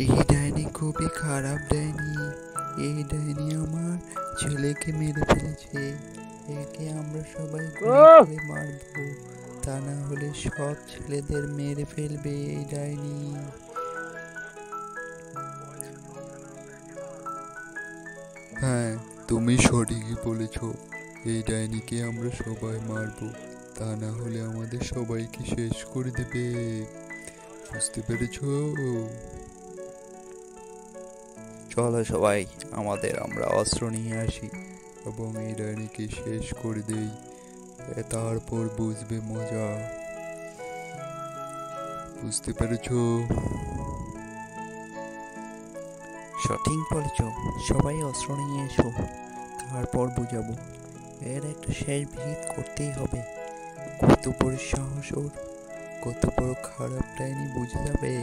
এই ডাইনি খুবই খারাপ ডাইনি। এই ডাইনি আমার ছেলেকে মেরে ফেলেছে। একে আমরা সবাই গুলি করে মারবো, তা না হলে সব ছেলেদের মেরে ফেলবে এই ডাইনি। হ্যাঁ, তুমি সঠিকই বলেছ। এই ডাইনিকে আমরা সবাই মারবো, তা না হলে আমাদের সবাইকে শেষ করে দেবে। বুঝতে পেরেছ? চলো সবাই, আমরা অস্ত্র নিয়ে আসি এবং এই ডাইনিকে শেষ করে দেই। তারপর বুঝবে মজা। বুঝতে পেরেছ? সঠিক বলেছ। সবাই অস্ত্র নিয়ে এসো, তারপর বুঝাবো। এর একটা শেষ ভিত করতেই হবে। কত বড় সাহস ওর, কত বড় খারাপ ডাইনি বুঝে যাবে।